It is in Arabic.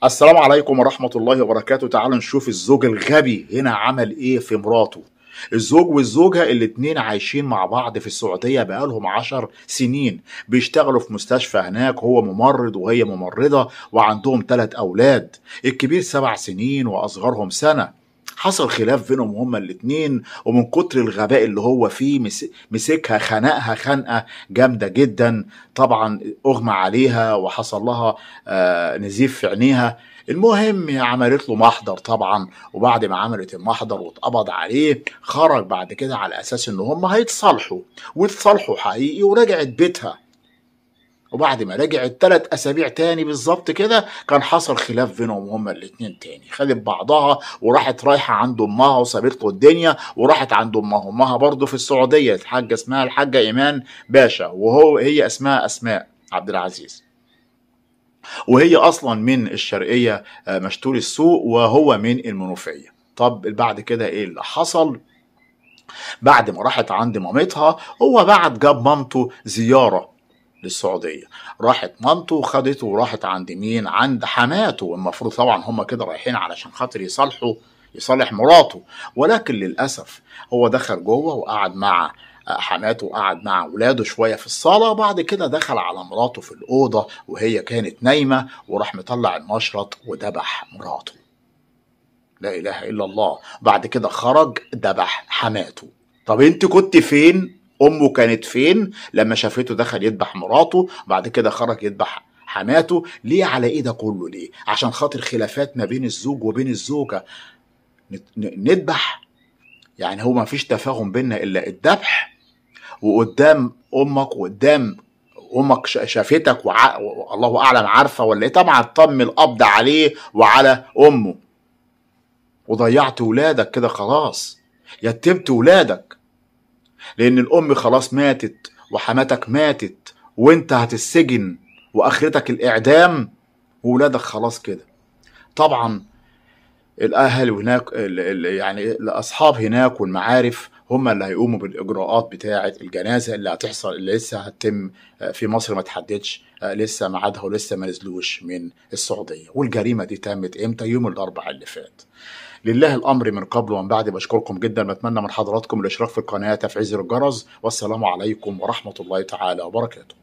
السلام عليكم ورحمة الله وبركاته. تعالوا نشوف الزوج الغبي هنا عمل ايه في مراته. الزوج والزوجة الاتنين عايشين مع بعض في السعودية بقالهم 10 سنين، بيشتغلوا في مستشفى هناك، هو ممرض وهي ممرضة، وعندهم 3 أولاد، الكبير 7 سنين وأصغرهم سنة. حصل خلاف بينهم هما الاتنين، ومن كتر الغباء اللي هو فيه مسكها خنقها خنقة جامدة جدا. طبعا اغمى عليها وحصل لها نزيف في عينيها. المهم عملت له محضر طبعا، وبعد ما عملت المحضر واتقبض عليه خرج بعد كده على اساس ان هم هيتصالحوا، واتصالحوا حقيقي ورجعت بيتها. وبعد ما رجعت 3 أسابيع تاني بالظبط كده كان حصل خلاف بينهم هما الاتنين تاني، خدت بعضها وراحت رايحة عند أمها وسابت له الدنيا، وراحت عند أمها برضه في السعودية، الحاجة اسمها الحاجة إيمان باشا، هي اسمها أسماء عبد العزيز، وهي أصلا من الشرقية، مشتول السوق، وهو من المنوفية. طب بعد كده إيه اللي حصل؟ بعد ما راحت عند مامتها هو جاب مامته زيارة للسعودية، راحت مامته وخدته وراحت عند مين؟ عند حماته. المفروض طبعا هم كده رايحين علشان خاطر يصلح مراته، ولكن للأسف هو دخل جوه وقعد مع حماته وقعد مع ولاده شوية في الصالة، وبعد كده دخل على مراته في الأوضة وهي كانت نايمة، وراح مطلع المشرط وذبح مراته. لا إله إلا الله. بعد كده خرج ذبح حماته. طب انت كنت فين؟ امه كانت فين لما شافته دخل يذبح مراته بعد كده خرج يذبح حماته؟ ليه على ايه ده كله؟ ليه؟ عشان خاطر خلافات ما بين الزوج وبين الزوجة نذبح؟ يعني هو ما فيش تفاهم بيننا الا الذبح؟ وقدام امك وقدام امك شافتك والله اعلم عارفه ولا ايه؟ طبعا تم القبض عليه وعلى امه، وضيعت ولادك كده خلاص، يتمت ولادك، لان الام خلاص ماتت وحماتك ماتت وانت هتسجن واخرتك الاعدام، وولادك خلاص كده. طبعا الاهل هناك يعني الاصحاب هناك والمعارف هم اللي هيقوموا بالاجراءات بتاعه الجنازه اللي هتحصل، اللي لسه هتتم في مصر، ما تحددش لسه ميعادها ولسه ما نزلوش من السعوديه. والجريمه دي تمت امتى؟ يوم الاربعاء اللي فات. لله الامر من قبل ومن بعد. بشكركم جدا، بتمنى من حضراتكم الاشتراك في القناه، تفعيل زر الجرس، والسلام عليكم ورحمه الله تعالى وبركاته.